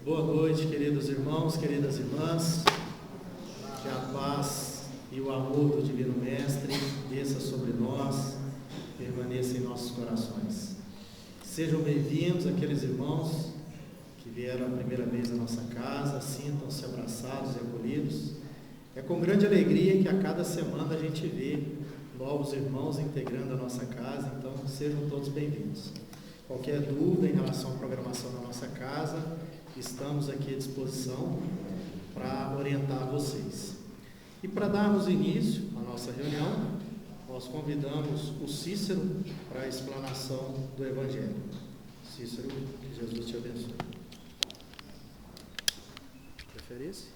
Boa noite, queridos irmãos, queridas irmãs. Que a paz e o amor do Divino Mestre desça sobre nós, permaneça em nossos corações. Sejam bem-vindos aqueles irmãos que vieram a primeira vez à nossa casa, sintam-se abraçados e acolhidos. É com grande alegria que a cada semana a gente vê novos irmãos integrando a nossa casa, então sejam todos bem-vindos. Qualquer dúvida em relação à programação da nossa casa, estamos aqui à disposição para orientar vocês. E para darmos início à nossa reunião, nós convidamos o Cícero para a explanação do Evangelho. Cícero, que Jesus te abençoe. Preferência?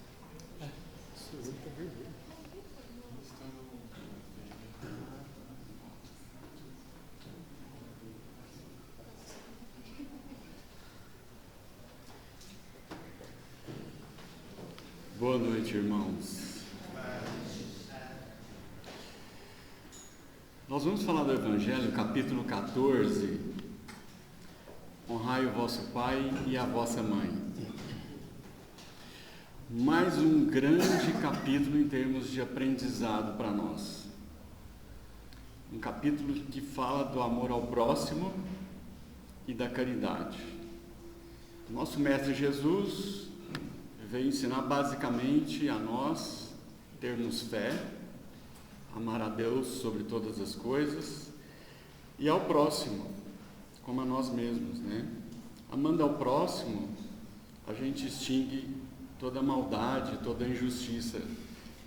Boa noite, irmãos. Nós vamos falar do Evangelho, capítulo 14. Honrai o vosso pai e a vossa mãe. Mais um grande capítulo em termos de aprendizado para nós. Um capítulo que fala do amor ao próximo e da caridade. Nosso Mestre Jesus veio ensinar basicamente a nós termos fé, amar a Deus sobre todas as coisas e ao próximo, como a nós mesmos, né? Amando ao próximo, a gente extingue toda a maldade, toda a injustiça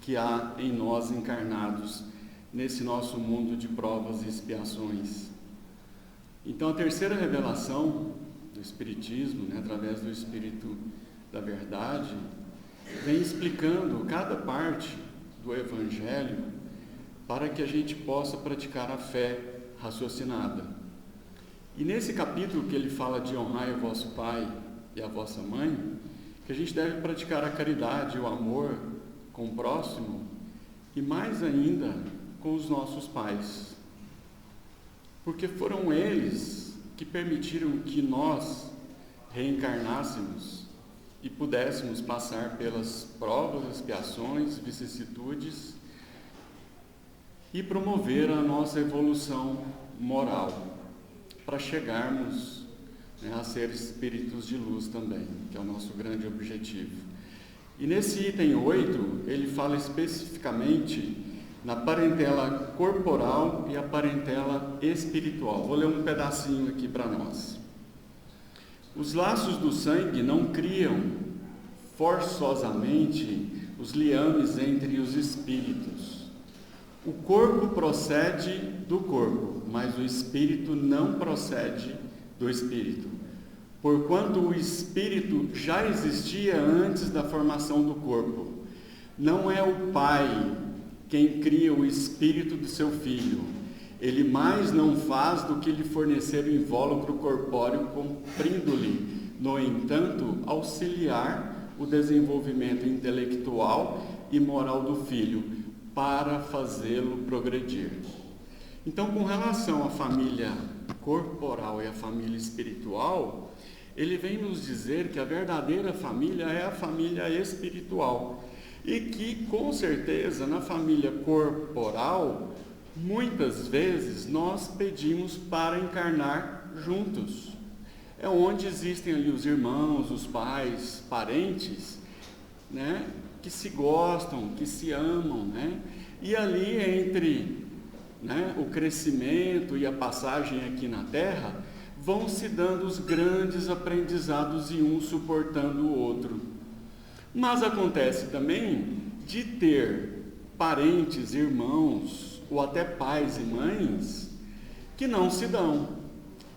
que há em nós encarnados nesse nosso mundo de provas e expiações. Então, a terceira revelação do Espiritismo, né, através do Espírito da Verdade, vem explicando cada parte do Evangelho para que a gente possa praticar a fé raciocinada. E nesse capítulo que ele fala de honrar o vosso pai e a vossa mãe, que a gente deve praticar a caridade e o amor com o próximo e mais ainda com os nossos pais. Porque foram eles que permitiram que nós reencarnássemos e pudéssemos passar pelas provas, expiações, vicissitudes e promover a nossa evolução moral, para chegarmos, né, a ser espíritos de luz também, que é o nosso grande objetivo. E nesse item 8, ele fala especificamente na parentela corporal e a parentela espiritual. Vou ler um pedacinho aqui para nós. Os laços do sangue não criam forçosamente os liames entre os espíritos. O corpo procede do corpo, mas o espírito não procede do espírito, porquanto o espírito já existia antes da formação do corpo. Não é o pai quem cria o espírito do seu filho. Ele mais não faz do que lhe fornecer o invólucro corpóreo, cumprindo-lhe, no entanto, auxiliar o desenvolvimento intelectual e moral do filho, para fazê-lo progredir. Então, com relação à família corporal e à família espiritual, ele vem nos dizer que a verdadeira família é a família espiritual, e que, com certeza, na família corporal, muitas vezes nós pedimos para encarnar juntos. É onde existem ali os irmãos, os pais, parentes, né, que se gostam, que se amam, né? E ali entre, né, o crescimento e a passagem aqui na Terra, vão se dando os grandes aprendizados e um suportando o outro. Mas acontece também de ter parentes, irmãos, ou até pais e mães, que não se dão.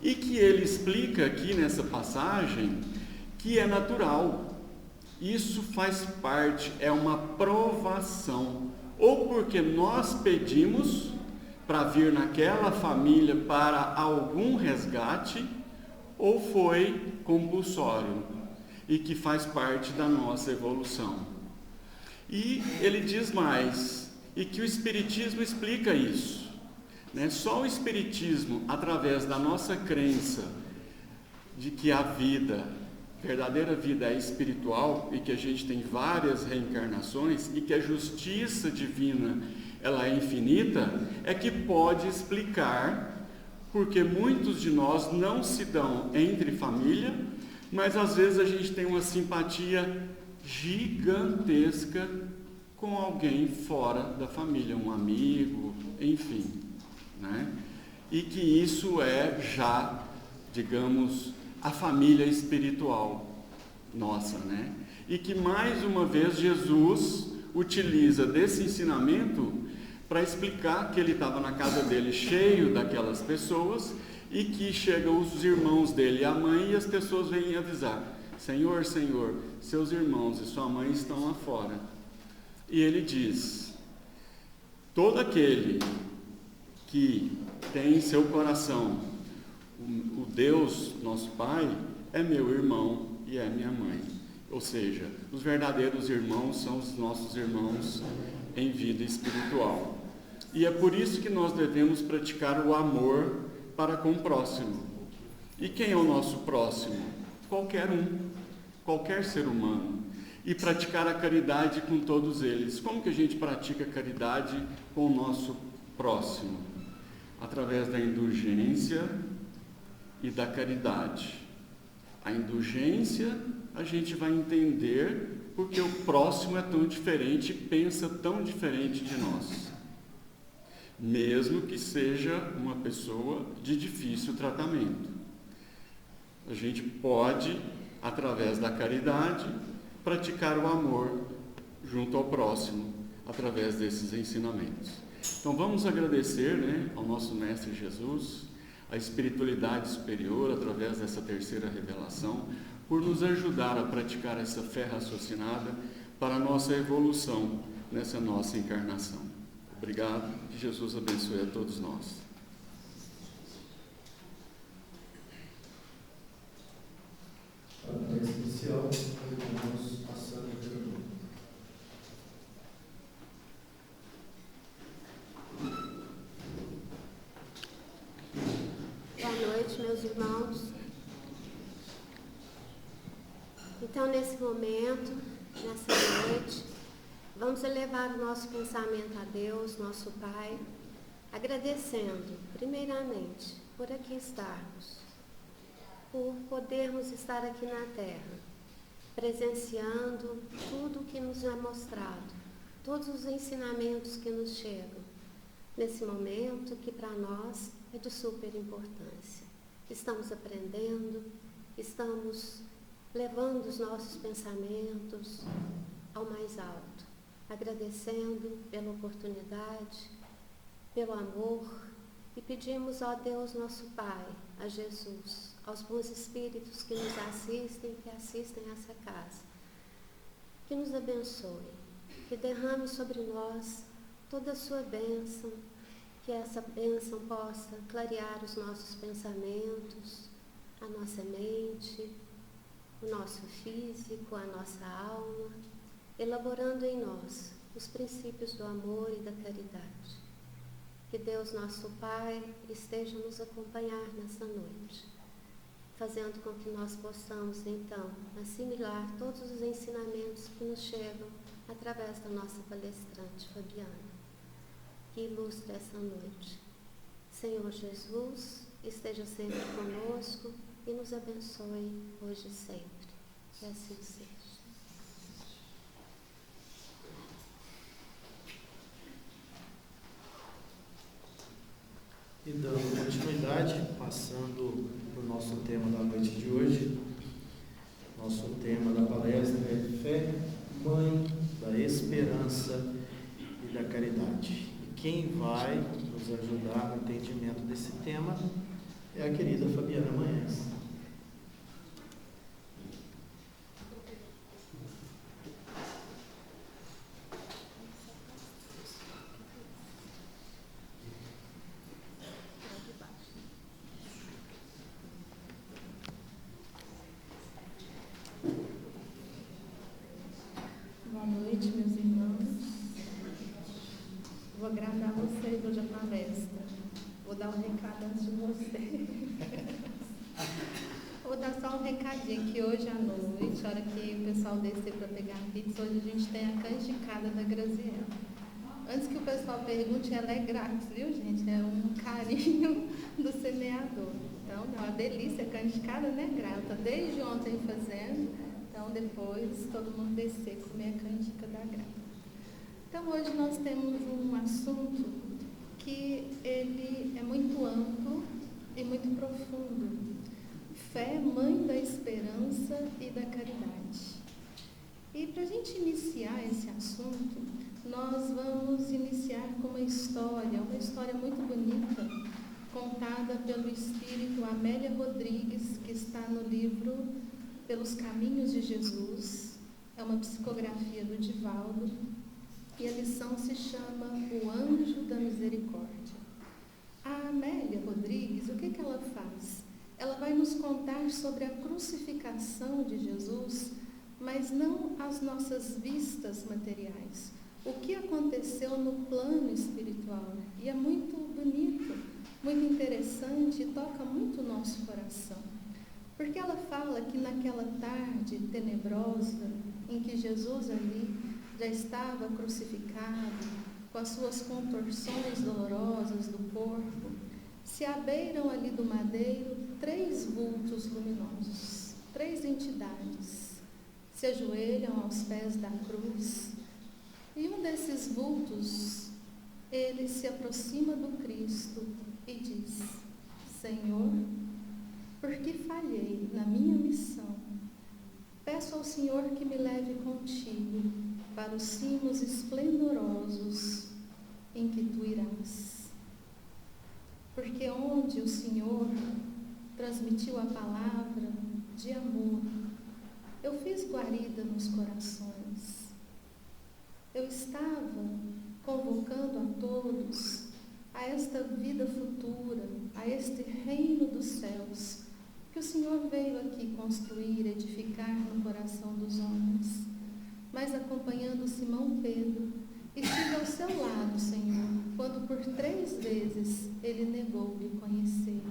E que ele explica aqui nessa passagem que é natural. Isso faz parte, é uma provação. Ou porque nós pedimos para vir naquela família para algum resgate, ou foi compulsório, e que faz parte da nossa evolução. E ele diz mais, e que o Espiritismo explica isso, né? Só o Espiritismo, através da nossa crença de que a vida verdadeira vida é espiritual e que a gente tem várias reencarnações e que a justiça divina ela é infinita, é que pode explicar porque muitos de nós não se dão entre família, mas às vezes a gente tem uma simpatia gigantesca com alguém fora da família, um amigo, enfim, né? E que isso é já, digamos, a família espiritual nossa, né? E que mais uma vez Jesus utiliza desse ensinamento para explicar que ele estava na casa dele cheio daquelas pessoas e que chegam os irmãos dele e a mãe e as pessoas vêm avisar: Senhor, Senhor, seus irmãos e sua mãe estão lá fora. E ele diz: todo aquele que tem em seu coração o Deus, nosso Pai, é meu irmão e é minha mãe. Ou seja, os verdadeiros irmãos são os nossos irmãos em vida espiritual. E é por isso que nós devemos praticar o amor para com o próximo. E quem é o nosso próximo? Qualquer um, qualquer ser humano. E praticar a caridade com todos eles. Como que a gente pratica a caridade com o nosso próximo? Através da indulgência e da caridade. A indulgência, a gente vai entender porque o próximo é tão diferente, pensa tão diferente de nós. Mesmo que seja uma pessoa de difícil tratamento. A gente pode, através da caridade, praticar o amor junto ao próximo, através desses ensinamentos. Então vamos agradecer, né, ao nosso Mestre Jesus, a espiritualidade superior, através dessa terceira revelação, por nos ajudar a praticar essa fé raciocinada para a nossa evolução nessa nossa encarnação. Obrigado, que Jesus abençoe a todos nós. Para a prece inicial, convidamos a Sandra Perdomo. Boa noite, meus irmãos. Então, nesse momento, nessa noite, vamos elevar o nosso pensamento a Deus, nosso Pai, agradecendo, primeiramente, por aqui estarmos, por podermos estar aqui na Terra, presenciando tudo o que nos é mostrado, todos os ensinamentos que nos chegam, nesse momento que para nós é de super importância. Estamos aprendendo, estamos levando os nossos pensamentos ao mais alto, agradecendo pela oportunidade, pelo amor, e pedimos ao Deus nosso Pai, a Jesus, aos bons espíritos que nos assistem, que assistem a essa casa, que nos abençoe, que derrame sobre nós toda a sua bênção, que essa bênção possa clarear os nossos pensamentos, a nossa mente, o nosso físico, a nossa alma, elaborando em nós os princípios do amor e da caridade. Que Deus, nosso Pai, esteja nos acompanhar nessa noite, fazendo com que nós possamos, então, assimilar todos os ensinamentos que nos chegam através da nossa palestrante, Fabiana, que ilustre essa noite. Senhor Jesus, esteja sempre conosco e nos abençoe hoje e sempre. Que assim seja. E dando continuidade, passando para o nosso tema da noite de hoje. Nosso tema da palestra é Fé, Mãe da Esperança e da Caridade. E quem vai nos ajudar no entendimento desse tema é a querida Fabiana Manhães. Boa noite, meus irmãos. Vou agradar vocês hoje a palestra. Vou dar um recado antes de vocês. recadinho que hoje à noite, a hora que o pessoal descer para pegar a pizza, hoje a gente tem a canjicada da Graziella. Antes que o pessoal pergunte, ela é grátis, viu, gente? É um carinho do semeador. Então, é uma delícia, a canjicada, né, grata? Desde ontem fazendo, então depois todo mundo descer comer a canjica da grata. Então, hoje nós temos um assunto que ele é muito amplo e muito profundo. Fé, mãe da esperança e da caridade. E para a gente iniciar esse assunto, nós vamos iniciar com uma história muito bonita, contada pelo espírito Amélia Rodrigues, que está no livro Pelos Caminhos de Jesus. É uma psicografia do Divaldo e a lição se chama O Anjo da Misericórdia. A Amélia Rodrigues, o que ela faz? Ela vai nos contar sobre a crucificação de Jesus, mas não as nossas vistas materiais. O que aconteceu no plano espiritual. E é muito bonito, muito interessante e toca muito o nosso coração. Porque ela fala que naquela tarde tenebrosa, em que Jesus ali já estava crucificado, com as suas contorções dolorosas do corpo, se abeiram ali do madeiro 3 vultos luminosos, 3 entidades, se ajoelham aos pés da cruz, e um desses vultos, ele se aproxima do Cristo e diz: Senhor, porque falhei na minha missão, peço ao Senhor que me leve contigo para os cimos esplendorosos em que tu irás. Porque onde o Senhor transmitiu a palavra de amor, eu fiz guarida nos corações. Eu estava convocando a todos a esta vida futura, a este reino dos céus, que o Senhor veio aqui construir, edificar no coração dos homens. Mas acompanhando Simão Pedro, estive ao seu lado, Senhor, quando por 3 vezes ele negou lhe conhecer.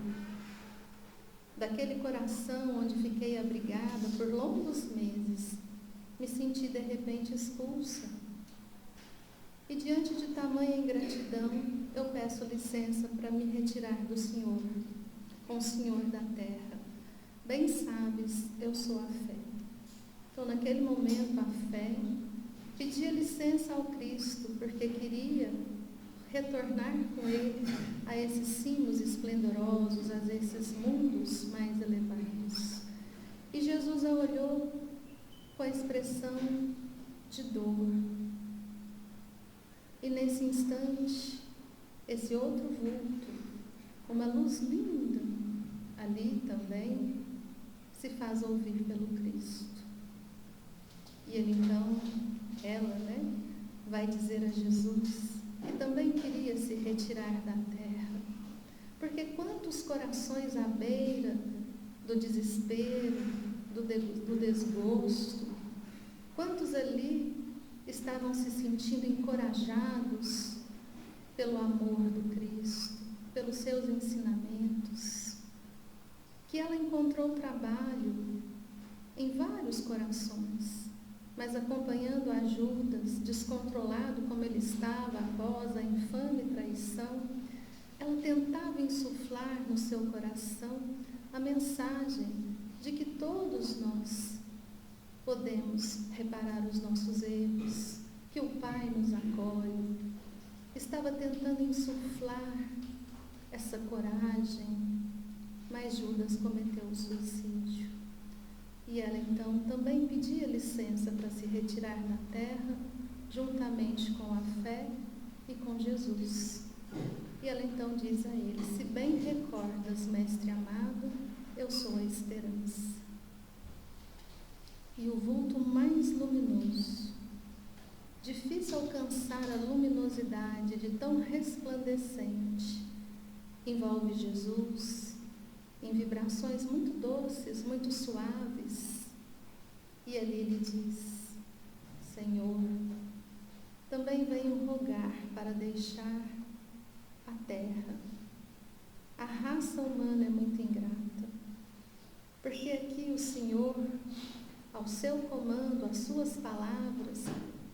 Daquele coração onde fiquei abrigada por longos meses, me senti de repente expulsa. E diante de tamanha ingratidão, eu peço licença para me retirar do Senhor, com o Senhor da terra. Bem sabes, eu sou a fé. Então, naquele momento, a fé pedia licença ao Cristo, porque queria retornar com ele a esses cimos esplendorosos, a esses mundos mais elevados. E Jesus a olhou com a expressão de dor. E nesse instante, esse outro vulto, uma luz linda, ali também, se faz ouvir pelo Cristo. E ele então, ela, vai dizer a Jesus que também queria se retirar da terra. Porque quantos corações à beira do desespero, do desgosto, quantos ali estavam se sentindo encorajados pelo amor do Cristo, pelos seus ensinamentos, que ela encontrou trabalho em vários corações, mas acompanhando a Judas, descontrolado como ele estava após a infame traição, ela tentava insuflar no seu coração a mensagem de que todos nós podemos reparar os nossos erros, que o Pai nos acolhe. Estava tentando insuflar essa coragem, mas Judas cometeu o suicídio. E ela então também pedia licença para se retirar da terra, juntamente com a fé e com Jesus. E ela então diz a ele: se bem recordas, mestre amado, eu sou a esperança. E o vulto mais luminoso, difícil alcançar a luminosidade de tão resplandecente, envolve Jesus em vibrações muito doces, muito suaves. E ali ele diz: Senhor, também venho rogar para deixar a terra. A raça humana é muito ingrata, porque aqui os seu comando, às suas palavras,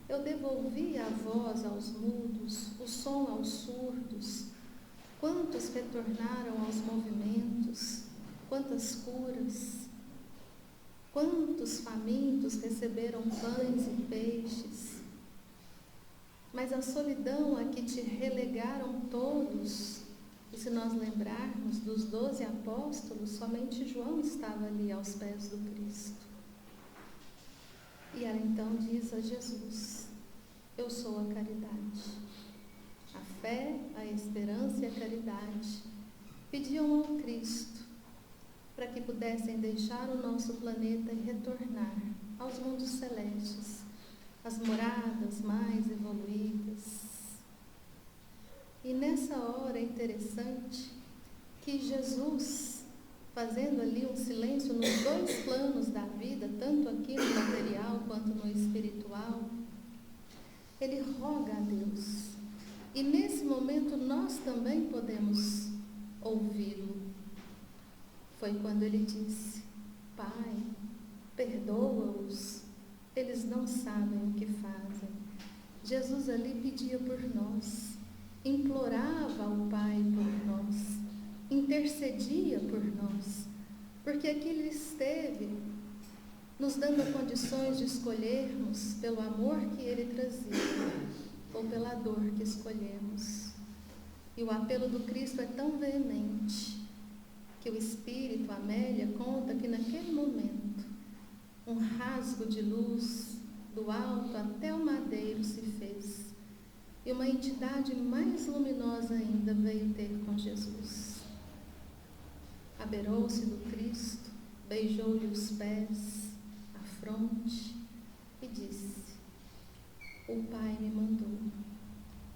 eu devolvi a voz aos mudos, o som aos surdos. Quantos retornaram aos movimentos, quantas curas, quantos famintos receberam pães e peixes. Mas a solidão a que te relegaram todos, e se nós lembrarmos dos 12 apóstolos, somente João estava ali aos pés do Cristo. E ela então diz a Jesus: eu sou a caridade. A fé, a esperança e a caridade pediam ao Cristo para que pudessem deixar o nosso planeta e retornar aos mundos celestes, às moradas mais evoluídas. E nessa hora é interessante que Jesus, fazendo ali um silêncio nos dois planos da vida, tanto aqui no material quanto no espiritual, ele roga a Deus. E nesse momento nós também podemos ouvi-lo. Foi quando ele disse: Pai, perdoa-os, eles não sabem o que fazem. Jesus ali pedia por nós, implorava ao Pai por nós, intercedia por nós, porque aqui ele esteve nos dando condições de escolhermos pelo amor que ele trazia ou pela dor que escolhemos. E o apelo do Cristo é tão veemente que o Espírito, Amélia, conta que naquele momento um rasgo de luz do alto até o madeiro se fez, e uma entidade mais luminosa ainda veio ter com Jesus. Abeirou-se do Cristo, beijou-lhe os pés, a fronte e disse: o Pai me mandou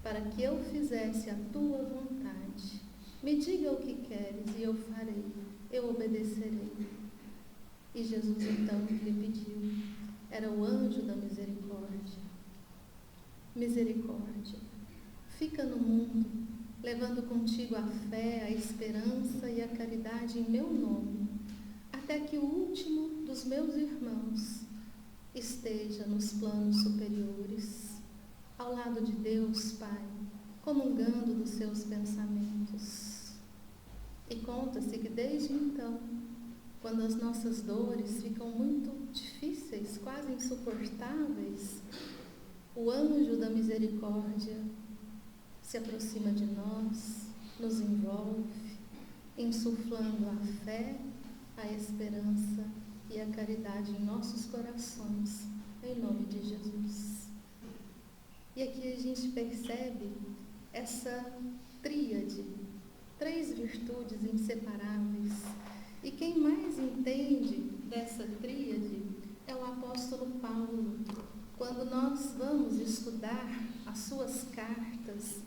para que eu fizesse a tua vontade. Me diga o que queres e eu farei, eu obedecerei. E Jesus então lhe pediu, era o anjo da misericórdia: misericórdia, fica no mundo, levando contigo a fé, a esperança e a caridade em meu nome, até que o último dos meus irmãos esteja nos planos superiores, ao lado de Deus Pai, comungando dos seus pensamentos. E conta-se que desde então, quando as nossas dores ficam muito difíceis, quase insuportáveis, o anjo da misericórdia se aproxima de nós, nos envolve, insuflando a fé, a esperança e a caridade em nossos corações, em nome de Jesus. E aqui a gente percebe essa tríade, 3 virtudes inseparáveis. E quem mais entende dessa tríade é o apóstolo Paulo. Quando nós vamos estudar as suas cartas,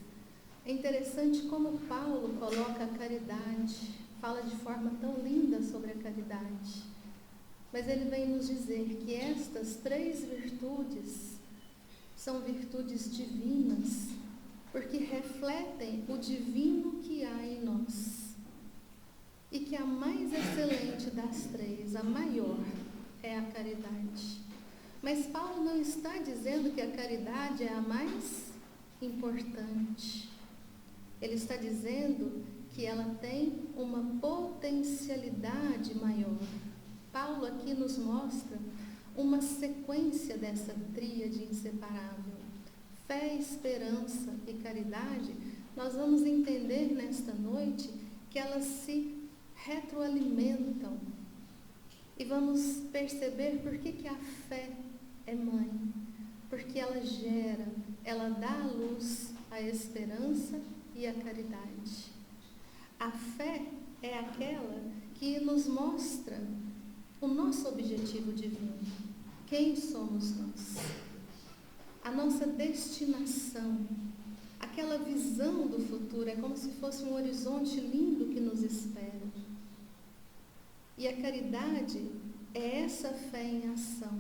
é interessante como Paulo coloca a caridade, fala de forma tão linda sobre a caridade. Mas ele vem nos dizer que estas 3 virtudes são virtudes divinas, porque refletem o divino que há em nós. E que a mais excelente das 3, a maior, é a caridade. Mas Paulo não está dizendo que a caridade é a mais importante. Ele está dizendo que ela tem uma potencialidade maior. Paulo aqui nos mostra uma sequência dessa tríade inseparável. Fé, esperança e caridade, nós vamos entender nesta noite que elas se retroalimentam. E vamos perceber por que a fé é mãe. Porque ela gera, ela dá à luz a esperança e a caridade. A fé é aquela que nos mostra o nosso objetivo divino. Quem somos nós? A nossa destinação, aquela visão do futuro, é como se fosse um horizonte lindo que nos espera. E a caridade é essa fé em ação.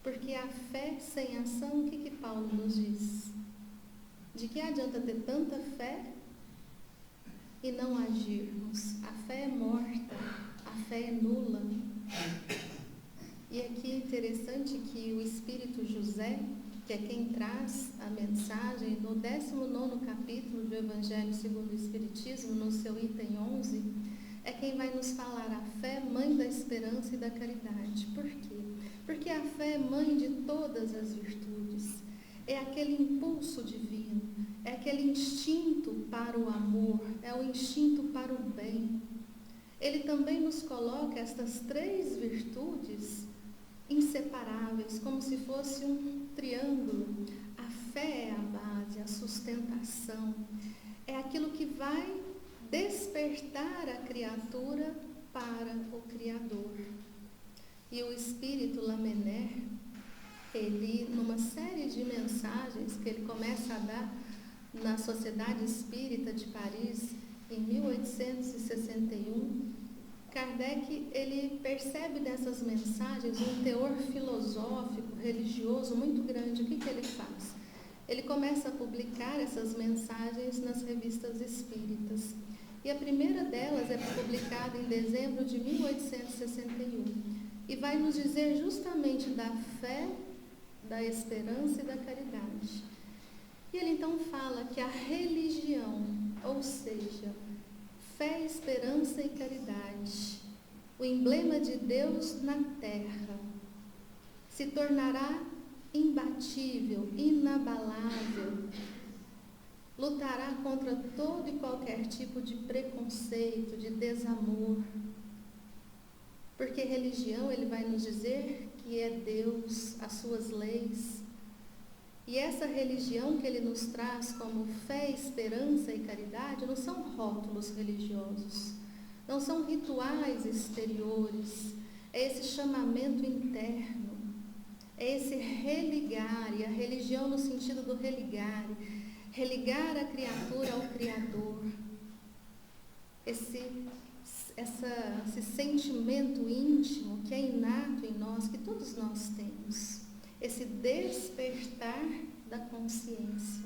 Porque a fé sem ação, o que Paulo nos diz? De que adianta ter tanta fé e não agirmos? A fé é morta, a fé é nula. E é interessante que o Espírito José, que é quem traz a mensagem, no 19º capítulo do Evangelho segundo o Espiritismo, no seu item 11, é quem vai nos falar a fé, mãe da esperança e da caridade. Por quê? Porque a fé é mãe de todas as virtudes. É aquele impulso divino, é aquele instinto para o amor, é o instinto para o bem. Ele também nos coloca estas 3 virtudes inseparáveis, como se fosse um triângulo. A fé é a base, a sustentação, é aquilo que vai despertar a criatura para o Criador. E o Espírito Lamennais, ele, numa série de mensagens que ele começa a dar na Sociedade Espírita de Paris, em 1861, Kardec, ele percebe nessas mensagens um teor filosófico, religioso muito grande. O que ele faz? Ele começa a publicar essas mensagens nas revistas espíritas. E a primeira delas é publicada em dezembro de 1861. E vai nos dizer justamente da fé, da esperança e da caridade. E ele então fala que a religião, ou seja, fé, esperança e caridade, o emblema de Deus na terra, se tornará imbatível, inabalável, lutará contra todo e qualquer tipo de preconceito, de desamor. Porque religião, ele vai nos dizer que é Deus, as suas leis. E essa religião que ele nos traz como fé, esperança e caridade não são rótulos religiosos, não são rituais exteriores, é esse chamamento interno, é esse religar, e a religião no sentido do religar a criatura ao Criador, esse sentimento íntimo que é inato em nós, que todos nós temos, esse despertar da consciência.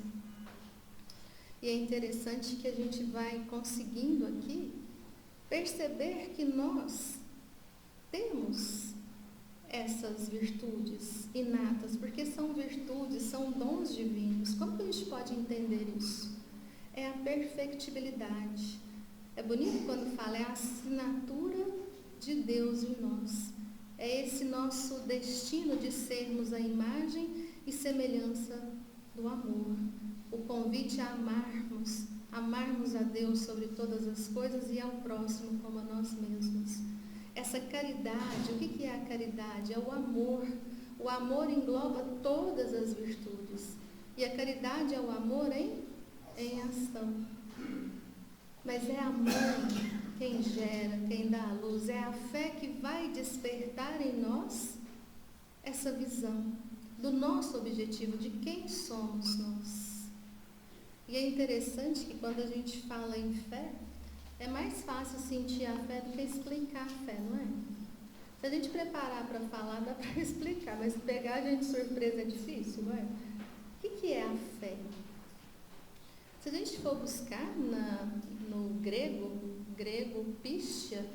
E é interessante que a gente vai conseguindo aqui perceber que nós temos essas virtudes inatas, porque são virtudes, são dons divinos. Como que a gente pode entender isso? É a perfectibilidade. É bonito quando fala, é a assinatura de Deus em nós. É esse nosso destino de sermos a imagem e semelhança do amor. O convite a amarmos a Deus sobre todas as coisas e ao próximo como a nós mesmos. Essa caridade, o que é a caridade? É o amor. O amor engloba todas as virtudes. E a caridade é o amor em ação. Mas é a mãe quem gera, quem dá a luz. É a fé que vai despertar em nós essa visão do nosso objetivo, de quem somos nós. E é interessante que quando a gente fala em fé, é mais fácil sentir a fé do que explicar a fé, não é? Se a gente preparar para falar, dá para explicar, mas pegar a gente de surpresa é difícil, não é? O que é a fé? Se a gente for buscar no grego pistia,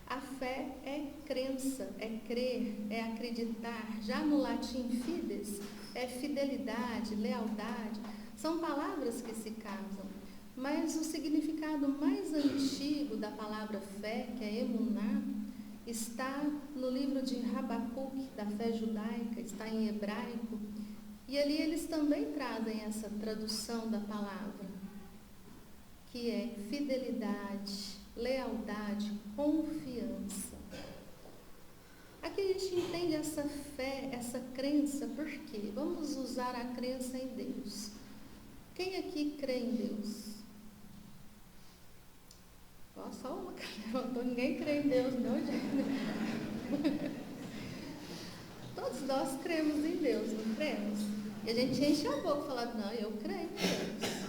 a fé é crença, é crer, é acreditar. Já no latim fides, é fidelidade, lealdade. São palavras que se casam. Mas o significado mais antigo da palavra fé, que é emuná, está no livro de Habacuque, da fé judaica, está em hebraico. E ali eles também trazem essa tradução da palavra, que é fidelidade, lealdade, confiança. Aqui a gente entende essa fé, essa crença, por quê? Vamos usar a crença em Deus. Quem aqui crê em Deus? Só uma que levantou, ninguém crê em Deus, não, gente. Todos nós cremos em Deus, não cremos? E a gente enche a boca e fala, não, eu creio em Deus.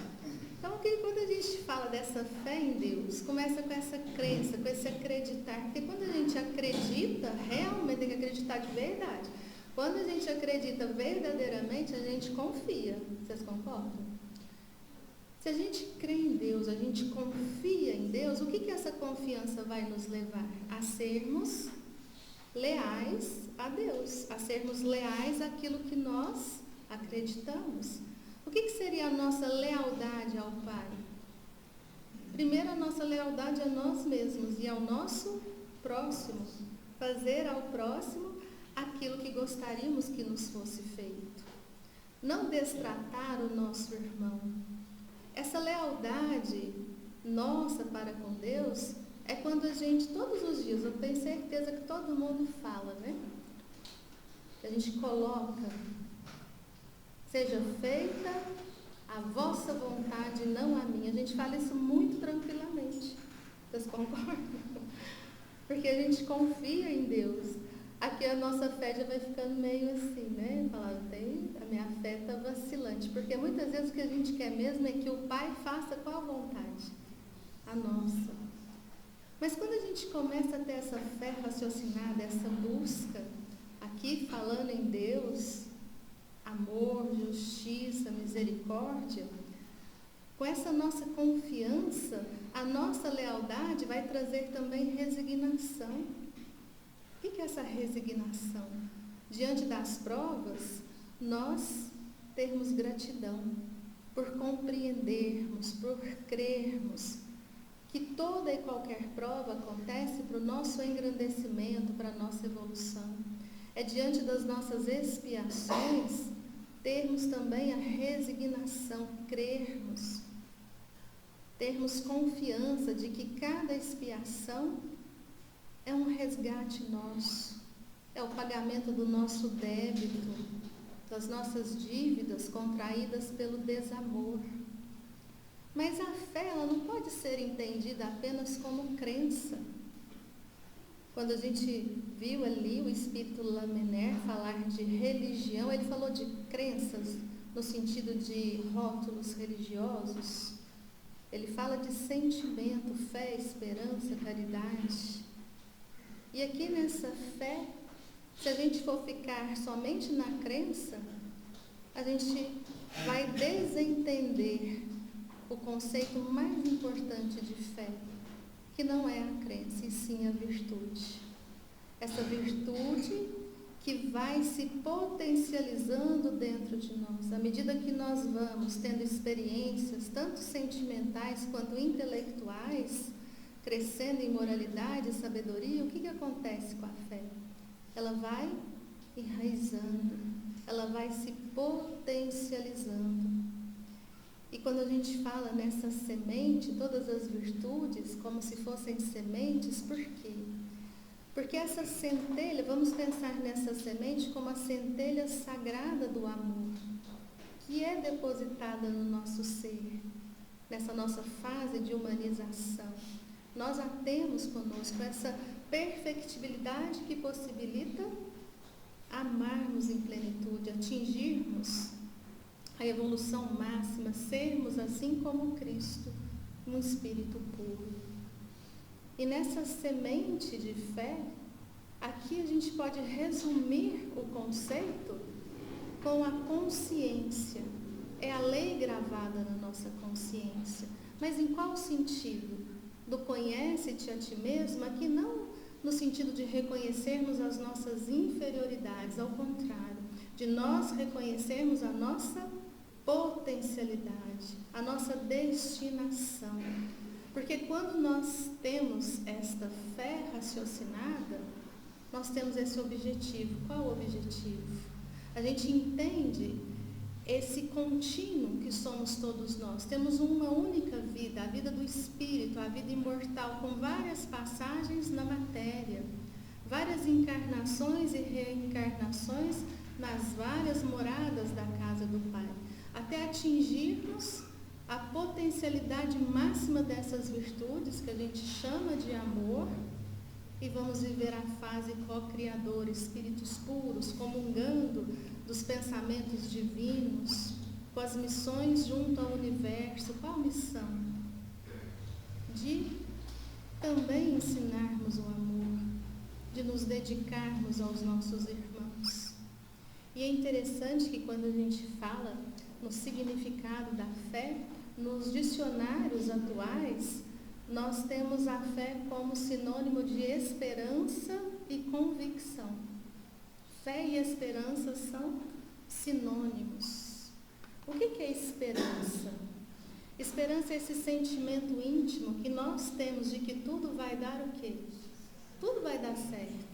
Então, quando a gente fala dessa fé em Deus, começa com essa crença, com esse acreditar. Porque quando a gente acredita, realmente tem que acreditar de verdade. Quando a gente acredita verdadeiramente, a gente confia. Vocês concordam? Se a gente crê em Deus, a gente confia em Deus, o que essa confiança vai nos levar? A sermos leais a Deus, a sermos leais àquilo que nós acreditamos. O que seria a nossa lealdade ao Pai? Primeiro, a nossa lealdade a nós mesmos e ao nosso próximo. Fazer ao próximo aquilo que gostaríamos que nos fosse feito. Não destratar o nosso irmão. Essa lealdade nossa para com Deus é quando a gente, todos os dias, eu tenho certeza que todo mundo fala, né? A gente coloca, seja feita a vossa vontade, não a minha. A gente fala isso muito tranquilamente. Vocês concordam? Porque a gente confia em Deus. Aqui a nossa fé já vai ficando meio assim, né? Falar, a minha fé está vacilante. Porque muitas vezes o que a gente quer mesmo é que o Pai faça qual vontade? A nossa. Mas quando a gente começa a ter essa fé raciocinada, essa busca, aqui falando em Deus, amor, justiça, misericórdia, com essa nossa confiança, a nossa lealdade vai trazer também resignação. O que é essa resignação? Diante das provas, nós termos gratidão por compreendermos, por crermos que toda e qualquer prova acontece para o nosso engrandecimento, para a nossa evolução. É diante das nossas expiações termos também a resignação, crermos, termos confiança de que cada expiação é um resgate nosso, é o pagamento do nosso débito, das nossas dívidas contraídas pelo desamor. Mas a fé, ela não pode ser entendida apenas como crença. Quando a gente viu ali o Espírito Lamennais falar de religião, ele falou de crenças no sentido de rótulos religiosos. Ele fala de sentimento, fé, esperança, caridade. E aqui nessa fé, se a gente for ficar somente na crença, a gente vai desentender o conceito mais importante de fé, que não é a crença, e sim a virtude. Essa virtude que vai se potencializando dentro de nós. À medida que nós vamos tendo experiências, tanto sentimentais quanto intelectuais, crescendo em moralidade e sabedoria, o que acontece com a fé? Ela vai enraizando, ela vai se potencializando. E quando a gente fala nessa semente, todas as virtudes, como se fossem sementes, por quê? Porque essa centelha, vamos pensar nessa semente como a centelha sagrada do amor, que é depositada no nosso ser, nessa nossa fase de humanização. Nós a temos conosco, essa perfectibilidade que possibilita amarmos em plenitude, atingirmos a evolução máxima, sermos assim como Cristo, um espírito puro. E nessa semente de fé, aqui a gente pode resumir o conceito com a consciência. É a lei gravada na nossa consciência. Mas em qual sentido? Do conhece-te a ti mesmo, aqui não no sentido de reconhecermos as nossas inferioridades, ao contrário, de nós reconhecermos a nossa potencialidade, a nossa destinação. Porque quando nós temos esta fé raciocinada, nós temos esse objetivo. Qual o objetivo? A gente entende esse contínuo que somos todos nós. Temos uma única vida, a vida do Espírito, a vida imortal, com várias passagens na matéria, várias encarnações e reencarnações nas várias moradas da casa do Pai, até atingirmos a potencialidade máxima dessas virtudes, que a gente chama de amor, e vamos viver a fase co-criadora, espíritos puros, comungando dos pensamentos divinos, com as missões junto ao universo. Qual missão? De também ensinarmos o amor, de nos dedicarmos aos nossos irmãos. E é interessante que quando a gente fala no significado da fé, nos dicionários atuais, nós temos a fé como sinônimo de esperança e convicção. Fé e esperança são sinônimos. O que é esperança? Esperança é esse sentimento íntimo que nós temos de que tudo vai dar o quê? Tudo vai dar certo.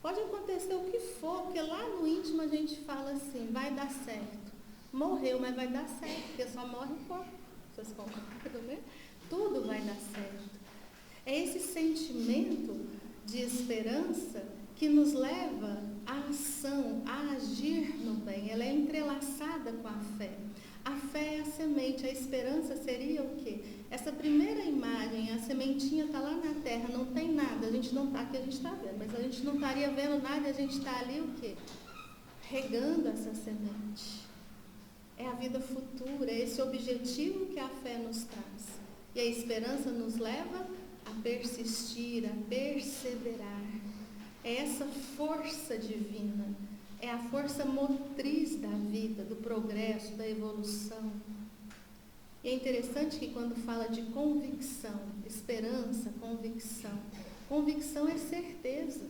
Pode acontecer o que for, porque lá no íntimo a gente fala assim, vai dar certo. Morreu, mas vai dar certo, porque só morre o corpo. Vocês concordam, né? Tudo vai dar certo. É esse sentimento de esperança que nos leva à ação, a agir no bem. Ela é entrelaçada com a fé. A fé é a semente, a esperança seria o quê? Essa primeira imagem, a sementinha está lá na terra, não tem nada, a gente não está aqui, a gente está vendo, mas a gente não estaria vendo nada, a gente está ali o quê? Regando essa semente. É a vida futura, é esse objetivo que a fé nos traz. E a esperança nos leva a persistir, a perseverar. É essa força divina, é a força motriz da vida, do progresso, da evolução. E é interessante que quando fala de convicção, esperança, convicção é certeza.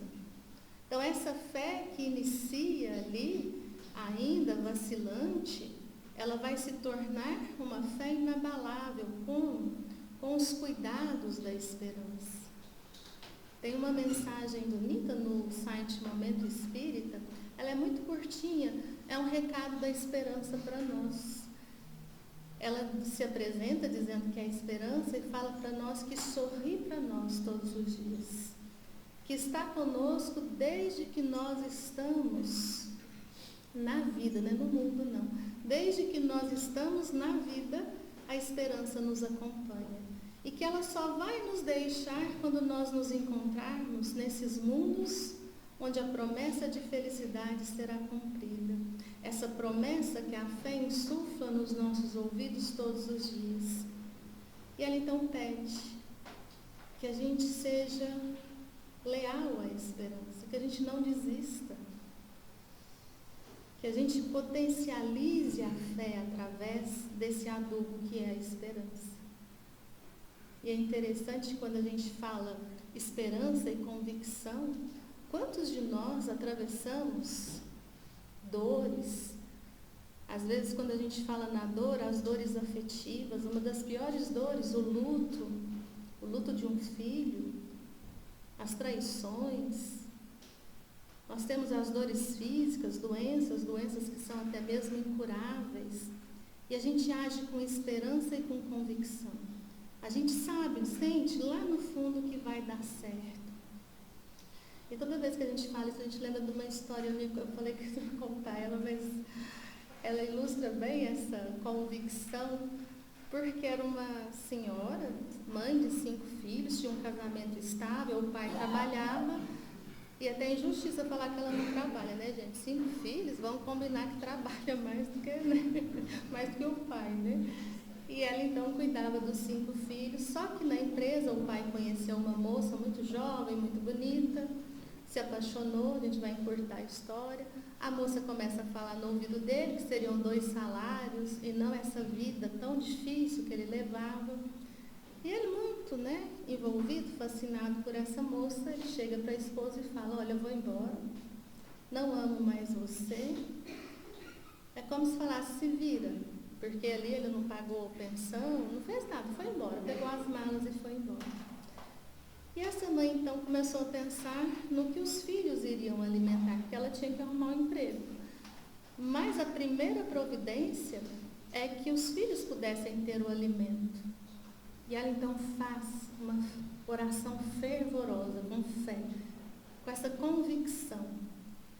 Então essa fé que inicia ali, ainda vacilante, ela vai se tornar uma fé inabalável com os cuidados da esperança. Tem uma mensagem bonita no site Momento Espírita, ela é muito curtinha, é um recado da esperança para nós. Ela se apresenta dizendo que é a esperança e fala para nós que sorri para nós todos os dias, que está conosco desde que nós estamos na vida, não é no mundo não. Desde que nós estamos na vida, a esperança nos acompanha. E que ela só vai nos deixar quando nós nos encontrarmos nesses mundos onde a promessa de felicidade será cumprida. Essa promessa que a fé insufla nos nossos ouvidos todos os dias. E ela então pede que a gente seja leal à esperança, que a gente não desista, que a gente potencialize a fé através desse adubo que é a esperança. E é interessante quando a gente fala esperança e convicção, quantos de nós atravessamos dores? Às vezes quando a gente fala na dor, as dores afetivas, uma das piores dores, o luto de um filho, as traições. Nós temos as dores físicas, doenças que são até mesmo incuráveis. E a gente age com esperança e com convicção. A gente sabe, sente lá no fundo que vai dar certo. E toda vez que a gente fala isso, a gente lembra de uma história, eu falei que eu ia contar ela, mas ela ilustra bem essa convicção, porque era uma senhora, mãe de 5 filhos, tinha um casamento estável, o pai trabalhava, e até é injustiça falar que ela não trabalha, né, gente? 5 filhos, vamos combinar que trabalha mais do que, né? Mais do que o pai, né? E ela então cuidava dos 5 filhos, só que na empresa o pai conheceu uma moça muito jovem, muito bonita, se apaixonou, a gente vai encurtar a história. A moça começa a falar no ouvido dele que seriam 2 salários e não essa vida tão difícil que ele levava. E ele muito, envolvido, fascinado por essa moça, ele chega para a esposa e fala, olha, eu vou embora, não amo mais você. É como se falasse, se vira. Porque ali ele não pagou pensão, não fez nada, foi embora, pegou as malas e foi embora. E essa mãe então começou a pensar no que os filhos iriam alimentar, porque ela tinha que arrumar um emprego. Mas a primeira providência é que os filhos pudessem ter o alimento. E ela então faz uma oração fervorosa, com fé, com essa convicção.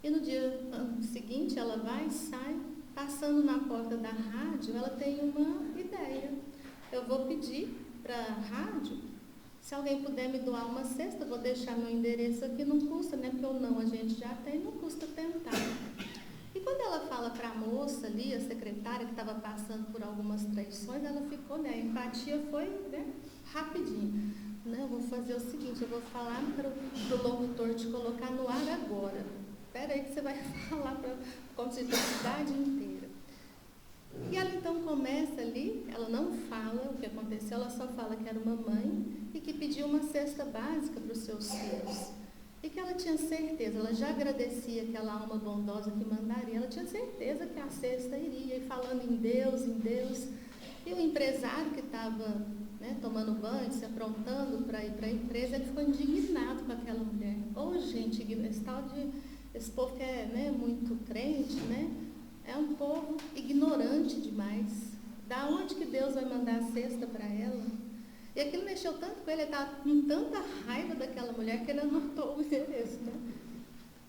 E no dia seguinte ela vai e sai. Passando na porta da rádio, ela tem uma ideia. Eu vou pedir para a rádio, se alguém puder me doar uma cesta, vou deixar meu endereço aqui, não custa, né? Porque o não a gente já tem, não custa tentar. E quando ela fala para a moça ali, a secretária que estava passando por algumas traições, ela ficou, a empatia foi, rapidinho. Não, eu vou fazer o seguinte, eu vou falar para o locutor te colocar no ar agora. Espera aí que você vai falar para a cidade inteira. E ela então começa ali, ela não fala o que aconteceu, ela só fala que era uma mãe e que pediu uma cesta básica para os seus filhos. E que ela tinha certeza, ela já agradecia aquela alma bondosa que mandaria, ela tinha certeza que a cesta iria, e falando em Deus, e o empresário que estava, né, tomando banho, se aprontando para ir para a empresa, ele ficou indignado com aquela mulher. Gente, esse povo que é, né, muito crente, né, é um povo ignorante demais. Da onde que Deus vai mandar a cesta para ela? E aquilo mexeu tanto com ele estava com tanta raiva daquela mulher que ele anotou o endereço, né?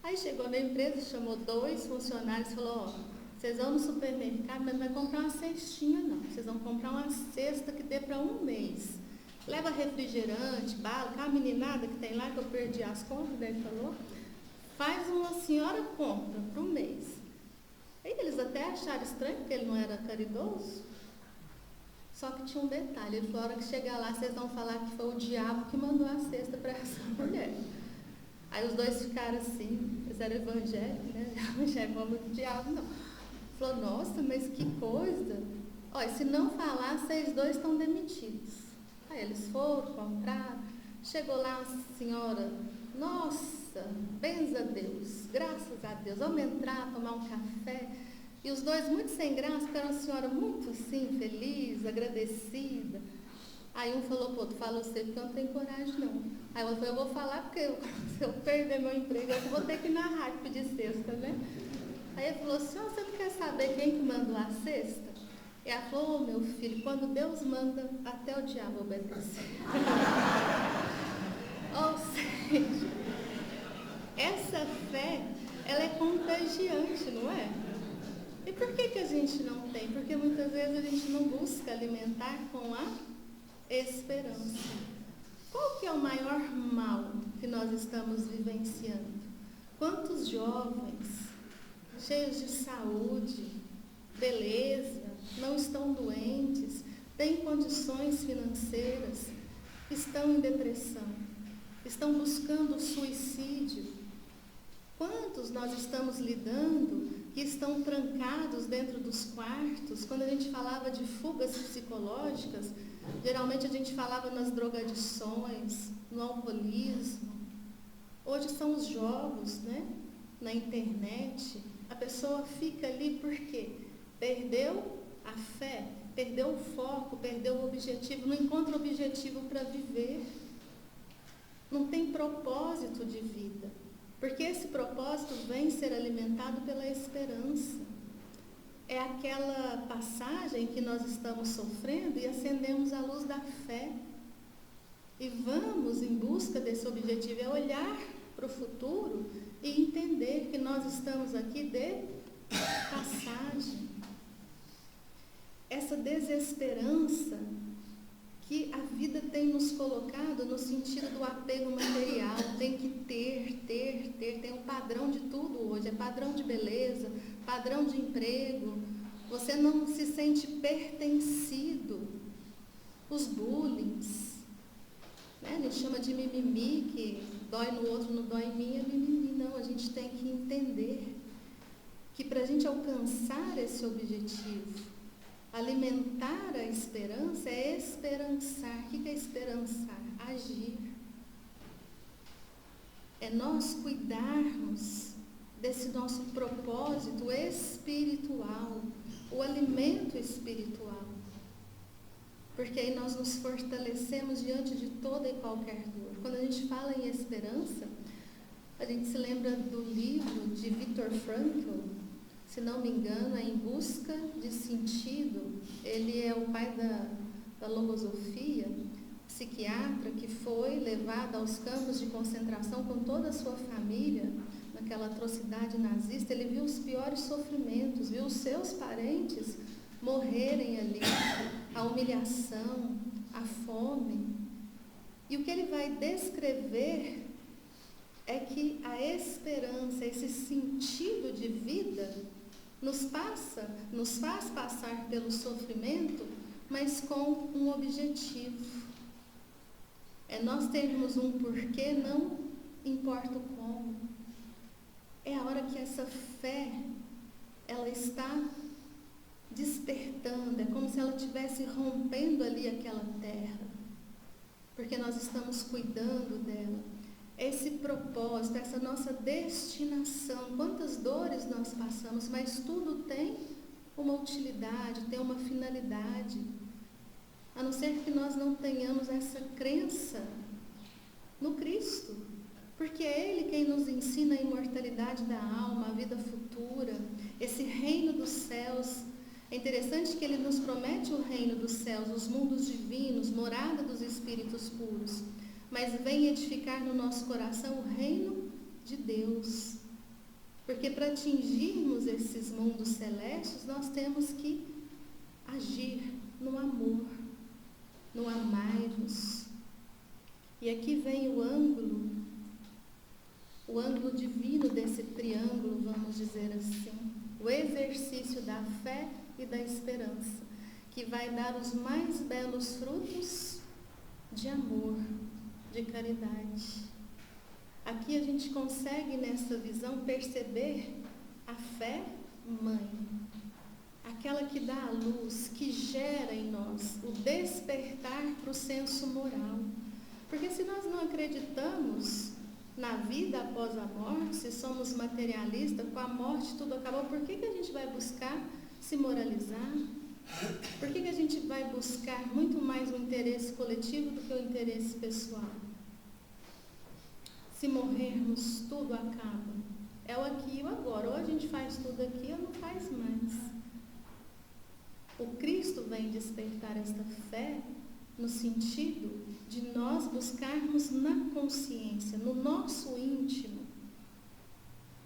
Aí chegou na empresa, chamou 2 funcionários e falou, vocês vão no supermercado, mas não vai comprar uma cestinha não, vocês vão comprar uma cesta que dê para 1 mês. Leva refrigerante, bala, aquela meninada que tem lá, que eu perdi as contas, ele falou, faz uma senhora compra para 1 mês. Aí eles até acharam estranho, porque ele não era caridoso. Só que tinha um detalhe, ele falou, a hora que chegar lá, vocês vão falar que foi o diabo que mandou a cesta para essa mulher. Aí os 2 ficaram assim, eles eram evangélicos, né? Não chamam do diabo, não. Falou, nossa, mas que coisa. Olha, se não falar, vocês 2 estão demitidos. Aí eles foram, compraram. Chegou lá uma senhora, nossa, benza a Deus, graças a Deus, vamos entrar, tomar um café. E os 2 muito sem graça, porque era uma senhora muito assim, feliz, agradecida. Aí um falou, pô, tu falou você porque eu não tenho coragem não. Aí o outro falou, eu vou falar porque se eu perder meu emprego, eu vou ter que ir na rádio pedir cesta, né? Aí ele falou, senhora, você não quer saber quem que mandou a cesta? E ela falou, meu filho, quando Deus manda, até o diabo obedece. Ou seja, essa fé, ela é contagiante, não é? E por que a gente não tem? Porque muitas vezes a gente não busca alimentar com a esperança. Qual que é o maior mal que nós estamos vivenciando? Quantos jovens, cheios de saúde, beleza, não estão doentes, têm condições financeiras, estão em depressão, estão buscando o suicídio? Quantos nós estamos lidando que estão trancados dentro dos quartos? Quando a gente falava de fugas psicológicas, geralmente a gente falava nas drogadições, no alcoolismo. Hoje são os jogos, né? Na internet. A pessoa fica ali porque perdeu a fé, perdeu o foco, perdeu o objetivo, não encontra objetivo para viver. Não tem propósito de vida. Porque esse propósito vem ser alimentado pela esperança. É aquela passagem que nós estamos sofrendo e acendemos a luz da fé. E vamos em busca desse objetivo, é olhar para o futuro e entender que nós estamos aqui de passagem. Essa desesperança que a vida tem nos colocado no sentido do apego material, tem que tem um padrão de tudo hoje, é padrão de beleza, padrão de emprego, você não se sente pertencido, os bullying, né? A gente chama de mimimi, que dói no outro, não dói em mim, é mimimi, não, a gente tem que entender que para a gente alcançar esse objetivo, alimentar a esperança é esperançar. O que é esperançar? Agir. É nós cuidarmos desse nosso propósito espiritual, o alimento espiritual. Porque aí nós nos fortalecemos diante de toda e qualquer dor. Quando a gente fala em esperança, a gente se lembra do livro de Viktor Frankl, se não me engano, é Em Busca de Sentido. Ele é o pai da logosofia, psiquiatra que foi levado aos campos de concentração com toda a sua família, naquela atrocidade nazista. Ele viu os piores sofrimentos, viu os seus parentes morrerem ali, a humilhação, a fome. E o que ele vai descrever é que a esperança, esse sentido de vida, nos faz passar pelo sofrimento, mas com um objetivo. É nós termos um porquê, não importa o como. É a hora que essa fé, ela está despertando, é como se ela estivesse rompendo ali aquela terra, porque nós estamos cuidando dela. É esse propósito, essa nossa destinação. Quantas dores nós passamos, mas tudo tem uma utilidade, tem uma finalidade. A não ser que nós não tenhamos essa crença no Cristo, porque é Ele quem nos ensina a imortalidade da alma, a vida futura, esse reino dos céus. É interessante que Ele nos promete o reino dos céus, os mundos divinos, morada dos espíritos puros, mas vem edificar no nosso coração o reino de Deus. Porque para atingirmos esses mundos celestes, nós temos que agir no amor, no amar-nos. E aqui vem o ângulo divino desse triângulo, vamos dizer assim, o exercício da fé e da esperança, que vai dar os mais belos frutos de amor, de caridade. Aqui a gente consegue, nessa visão, perceber a fé mãe, aquela que dá a luz, que gera em nós o despertar para o senso moral. Porque se nós não acreditamos na vida após a morte, se somos materialistas, com a morte tudo acabou, por que a gente vai buscar se moralizar? Por que a gente vai buscar muito mais o interesse coletivo do que o interesse pessoal? Se morrermos, tudo acaba. É o aqui e o agora. Ou a gente faz tudo aqui ou não faz mais. O Cristo vem despertar esta fé no sentido de nós buscarmos na consciência, no nosso íntimo.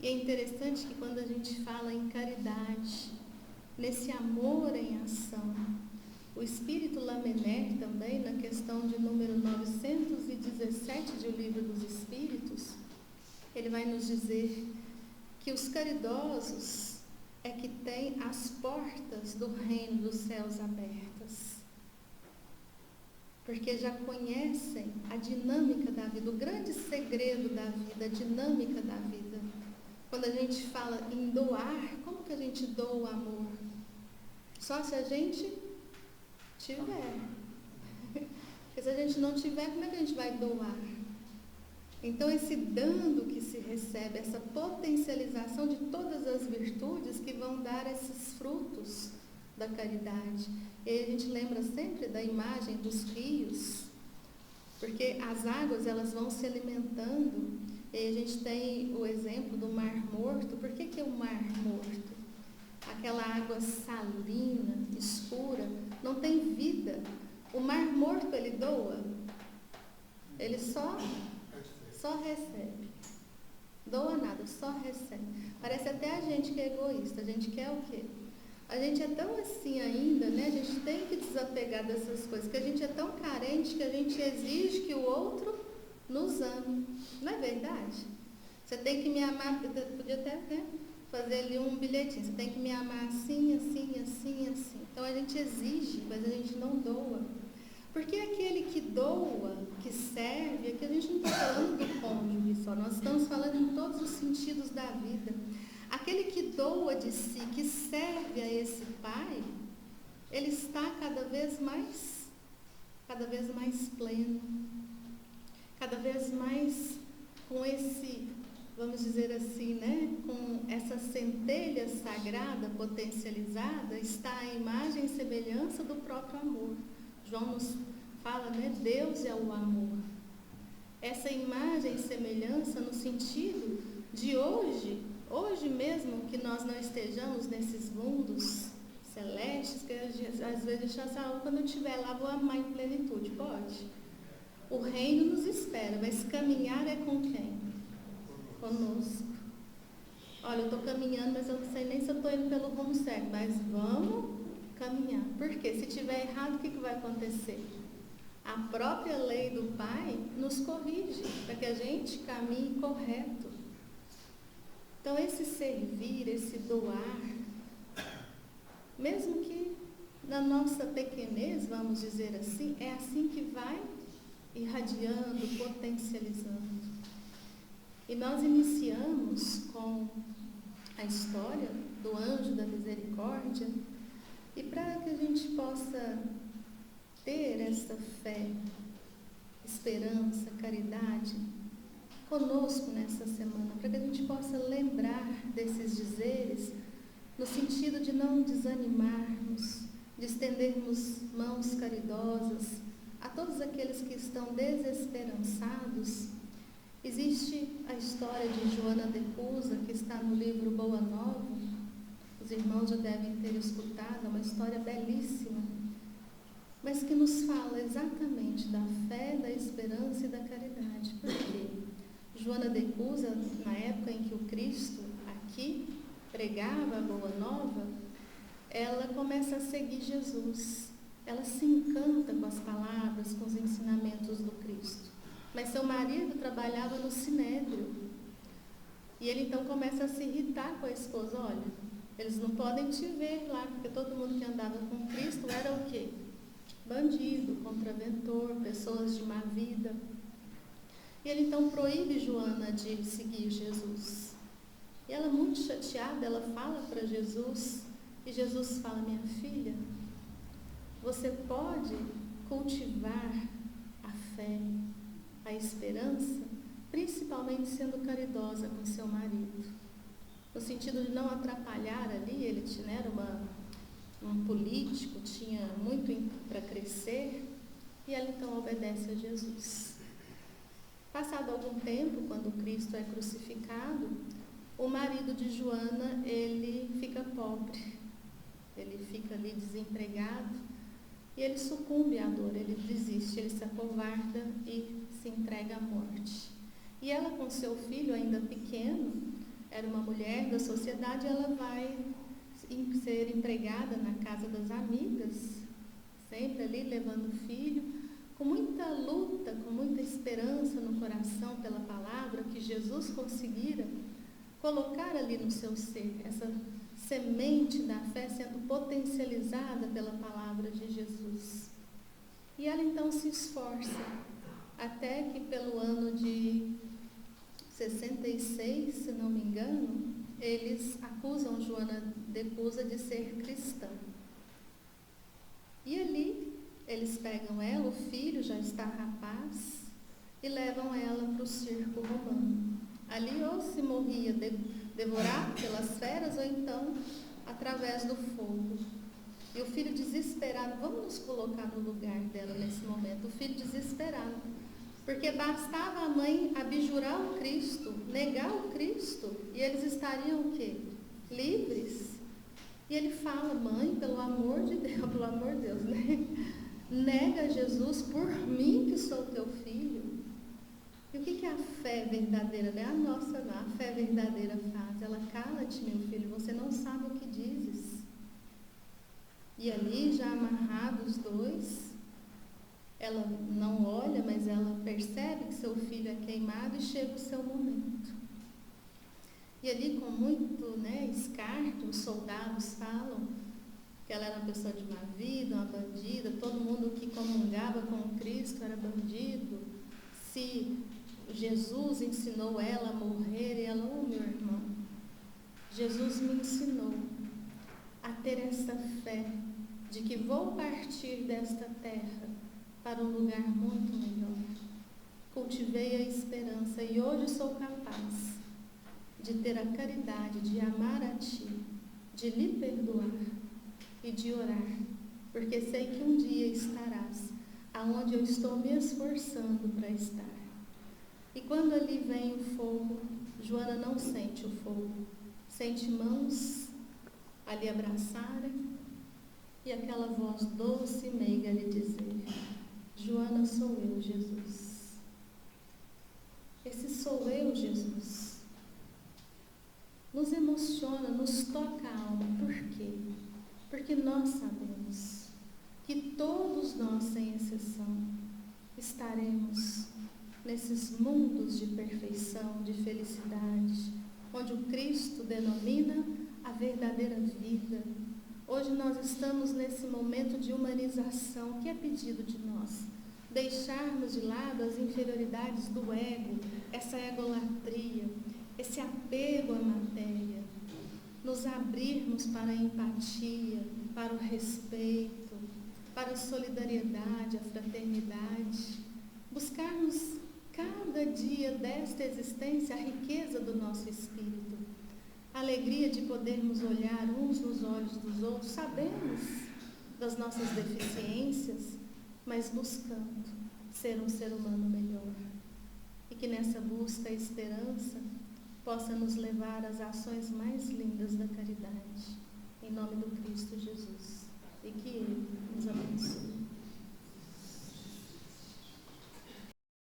E é interessante que quando a gente fala em caridade, nesse amor em ação, o Espírito Lamennais também, na questão de número 917 de O Livro dos Espíritos, ele vai nos dizer que os caridosos é que têm as portas do reino dos céus abertas. Porque já conhecem a dinâmica da vida, o grande segredo da vida, a dinâmica da vida. Quando a gente fala em doar, como que a gente doa o amor? Só se a gente tiver. Porque se a gente não tiver, como é que a gente vai doar? Então, esse dando que se recebe, essa potencialização de todas as virtudes que vão dar esses frutos da caridade. E aí a gente lembra sempre da imagem dos rios, porque as águas elas vão se alimentando. E aí a gente tem o exemplo do Mar Morto. Por que é o Mar Morto? Aquela água salina, escura, não tem vida. O Mar Morto, ele doa? Ele só recebe. Doa nada, só recebe. Parece até a gente que é egoísta. A gente quer o quê? A gente é tão assim ainda, né? A gente tem que desapegar dessas coisas, que a gente é tão carente que a gente exige que o outro nos ame. Não é verdade? Você tem que me amar, podia até, né, fazer ali um bilhetinho. Você tem que me amar assim, assim, assim, assim. Então a gente exige, mas a gente não doa. Porque aquele que doa, que serve, aqui a gente não está falando do cônjuge só, nós estamos falando em todos os sentidos da vida. Aquele que doa de si, que serve a esse Pai, ele está cada vez mais pleno, cada vez mais com esse, vamos dizer assim, né, com essa centelha sagrada potencializada, está a imagem e semelhança do próprio amor. João nos fala, né, Deus é o amor. Essa imagem e semelhança no sentido de hoje mesmo que nós não estejamos nesses mundos celestes, que às vezes a gente acha, quando eu estiver lá vou amar em plenitude. Pode. O reino nos espera, mas caminhar é com quem? Conosco. Olha, eu estou caminhando, mas eu não sei nem se eu estou indo pelo rumo certo, mas vamos caminhar. Por quê? Se tiver errado, o que vai acontecer? A própria lei do Pai nos corrige para que a gente caminhe correto. Então, esse servir, esse doar, mesmo que na nossa pequenez, vamos dizer assim, é assim que vai irradiando, potencializando. E nós iniciamos com a história do anjo da misericórdia, e para que a gente possa ter essa fé, esperança, caridade, conosco nessa semana, para que a gente possa lembrar desses dizeres, no sentido de não desanimarmos, de estendermos mãos caridosas a todos aqueles que estão desesperançados. Existe a história de Joana de Cusa, que está no livro Boa Nova. Os irmãos já devem ter escutado, é uma história belíssima, mas que nos fala exatamente da fé, da esperança e da caridade. Por quê? Joana de Cusa, na época em que o Cristo aqui pregava a Boa Nova, ela começa a seguir Jesus. Ela se encanta com as palavras, com os ensinamentos do Cristo. Mas seu marido trabalhava no sinédrio. E ele então começa a se irritar com a esposa. Olha, eles não podem te ver lá, porque todo mundo que andava com Cristo era o quê? Bandido, contraventor, pessoas de má vida. E ele então proíbe Joana de seguir Jesus. E ela, muito chateada, ela fala para Jesus, e Jesus fala: minha filha, você pode cultivar a fé, a esperança, principalmente sendo caridosa com seu marido. No sentido de não atrapalhar ali, ele era um político, tinha muito para crescer, e ela então obedece a Jesus. Passado algum tempo, quando Cristo é crucificado, o marido de Joana, ele fica pobre, ele fica ali desempregado, e ele sucumbe à dor, ele desiste, ele se acovarda e se entrega à morte. E ela, com seu filho ainda pequeno, era uma mulher da sociedade, ela vai ser empregada na casa das amigas, sempre ali levando o filho, com muita luta, com muita esperança no coração pela palavra que Jesus conseguira colocar ali no seu ser, essa semente da fé sendo potencializada pela palavra de Jesus. E ela então se esforça, até que pelo ano de 66, se não me engano, eles acusam Joana de Cusa de ser cristã. E ali eles pegam ela, o filho já está rapaz, e levam ela para o circo romano. Ali ou se morria devorado pelas feras, ou então através do fogo. E o filho desesperado, vamos nos colocar no lugar dela nesse momento, o filho desesperado, porque bastava a mãe abjurar o Cristo, negar o Cristo, e eles estariam o quê? Livres. E ele fala: mãe, pelo amor de Deus, né? Nega Jesus por mim que sou teu filho. E o que é a fé verdadeira? Não é a nossa, não. A fé verdadeira faz. Ela: cala-te, meu filho, você não sabe o que dizes. E ali, já amarrados os dois, ela não olha, mas ela percebe que seu filho é queimado e chega o seu momento. E ali, com muito escárnio, os soldados falam que ela era uma pessoa de má vida, uma bandida, todo mundo que comungava com o Cristo era bandido. Se Jesus ensinou ela a morrer, e ela: oh, meu irmão, Jesus me ensinou a ter essa fé de que vou partir desta terra para um lugar muito melhor. Cultivei a esperança e hoje sou capaz de ter a caridade de amar a Ti, de lhe perdoar e de orar, porque sei que um dia estarás aonde eu estou me esforçando para estar. E quando ali vem o fogo, Joana não sente o fogo, sente mãos ali abraçarem e aquela voz doce e meiga lhe dizer: Joana, sou eu, Jesus. Esse sou eu, Jesus, nos emociona, nos toca a alma. Por quê? Porque nós sabemos que todos nós, sem exceção, estaremos nesses mundos de perfeição, de felicidade, onde o Cristo denomina a verdadeira vida. Hoje nós estamos nesse momento de humanização, que é pedido de nós. Deixarmos de lado as inferioridades do ego, essa egolatria, esse apego à matéria. Nos abrirmos para a empatia, para o respeito, para a solidariedade, a fraternidade. Buscarmos cada dia desta existência a riqueza do nosso espírito, a alegria de podermos olhar uns nos olhos dos outros, sabemos das nossas deficiências, mas buscando ser um ser humano melhor. E que nessa busca a esperança possa nos levar às ações mais lindas da caridade. Em nome do Cristo Jesus. E que Ele nos abençoe.